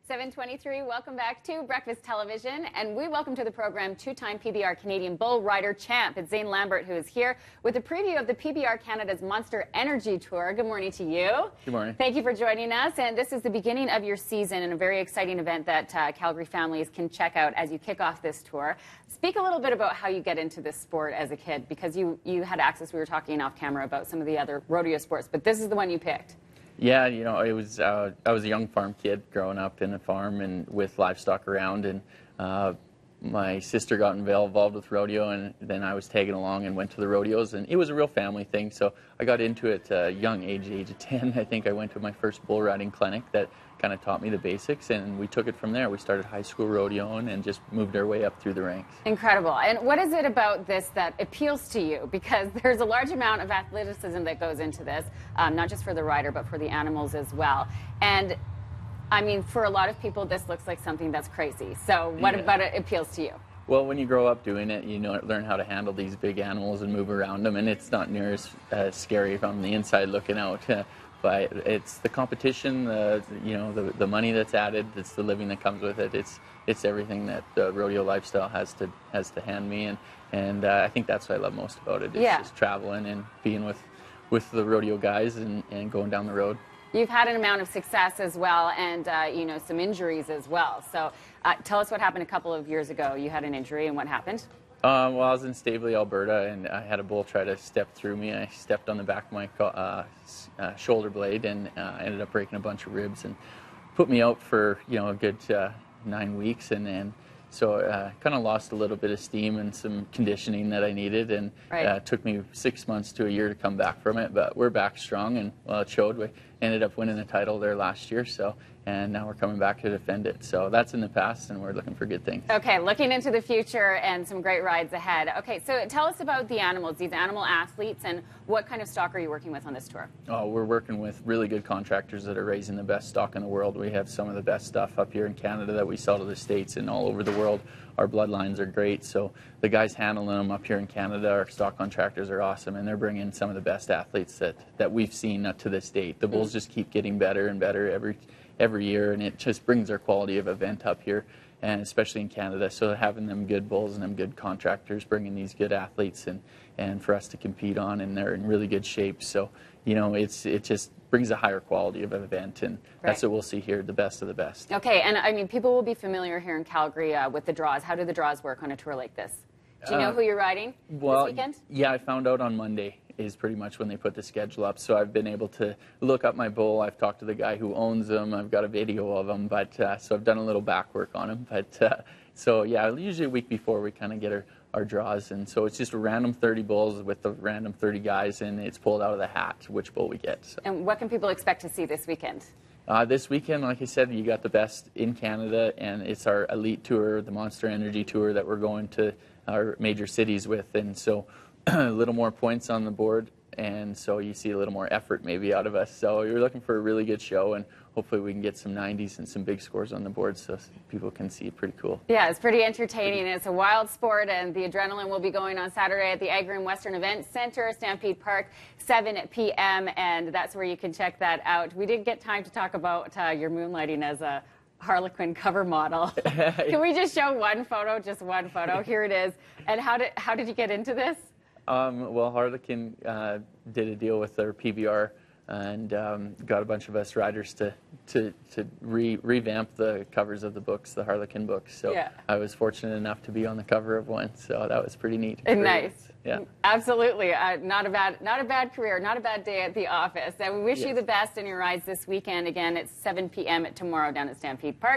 7:23, welcome back to Breakfast Television, and we welcome to the program two-time PBR Canadian Bull Rider champ. It's Zane Lambert who is here with a preview of the PBR Canada's Monster Energy Tour. Good morning to you. Good morning. Thank you for joining us, and this is the beginning of your season and a very exciting event that Calgary families can check out as you kick off this tour. Speak a little bit about how you get into this sport as a kid, because you had access, we were talking off camera about some of the other rodeo sports, but this is the one you picked. Yeah, you know, it was I was a young farm kid growing up in a farm and with livestock around, and my sister got involved with rodeo, and then I was tagging along and went to the rodeos, and it was a real family thing. So I got into it at a young age of 10. I think I went to my first bull riding clinic that kind of taught me the basics, and we took it from there. We started high school rodeoing and just moved our way up through the ranks. Incredible. And what is it about this that appeals to you? Because there's a large amount of athleticism that goes into this, not just for the rider, but for the animals as well. And I mean, for a lot of people, this looks like something that's crazy. So what about it appeals to you? Well, when you grow up doing it, you learn how to handle these big animals and move around them, and it's not near as scary from the inside looking out. But it's the competition, the money that's added, it's the living that comes with it. It's everything that the rodeo lifestyle has to hand me, and I think that's what I love most about it. It's just traveling and being with the rodeo guys and going down the road. You've had an amount of success as well, and some injuries as well. So tell us what happened a couple of years ago. You had an injury, and what happened? Well, I was in Staveley, Alberta, and I had a bull try to step through me. I stepped on the back of my shoulder blade and ended up breaking a bunch of ribs and put me out for a good 9 weeks, and so kind of lost a little bit of steam and some conditioning that I needed, and it took me 6 months to a year to come back from it. But we're back strong, and well, it showed. We ended up winning the title there last year, and now we're coming back to defend it. So that's in the past, and we're looking for good things. Okay, looking into the future and some great rides ahead. Okay, so tell us about the animals, these animal athletes, and what kind of stock are you working with on this tour? Oh, we're working with really good contractors that are raising the best stock in the world. We have some of the best stuff up here in Canada that we sell to the States and all over the world. Our bloodlines are great, so the guys handling them up here in Canada, our stock contractors, are awesome, and they're bringing some of the best athletes that we've seen up to this date. The bulls just keep getting better and better every year, and it just brings our quality of event up here, and especially in Canada. So having them good bulls and them good contractors bringing these good athletes and for us to compete on, and they're in really good shape. So it just brings a higher quality of an event, and that's what we'll see here, the best of the best. Okay, and I mean, people will be familiar here in Calgary with the draws. How do the draws work on a tour like this? Do you know who you're riding this weekend? Yeah, I found out on Monday is pretty much when they put the schedule up. So I've been able to look up my bull. I've talked to the guy who owns them. I've got a video of them, but so I've done a little back work on him. But so yeah, usually a week before we kind of get our draws, and so it's just a random 30 bulls with the random 30 guys, and it's pulled out of the hat which bull we get. So. And what can people expect to see this weekend? This weekend, like I said, you got the best in Canada, and it's our elite tour, the Monster Energy Tour that we're going to our major cities with, and so a little more points on the board, and so you see a little more effort maybe out of us. So you're looking for a really good show, and hopefully we can get some 90s and some big scores on the board so people can see it. Pretty cool. Yeah, it's pretty entertaining. It's a wild sport, and the adrenaline will be going on Saturday at the Agri and Western Event Center, Stampede Park, 7 p.m., and that's where you can check that out. We didn't get time to talk about your moonlighting as a Harlequin cover model. Can we just show one photo, just one photo? Here it is. And how did you get into this? Well, Harlequin did a deal with their PBR and got a bunch of us riders to revamp the covers of the books, the Harlequin books. So I was fortunate enough to be on the cover of one, so that was pretty neat. And nice. Yeah. Absolutely. Not a bad career, not a bad day at the office. And we wish you the best in your rides this weekend. Again, it's 7 p.m. tomorrow down at Stampede Park.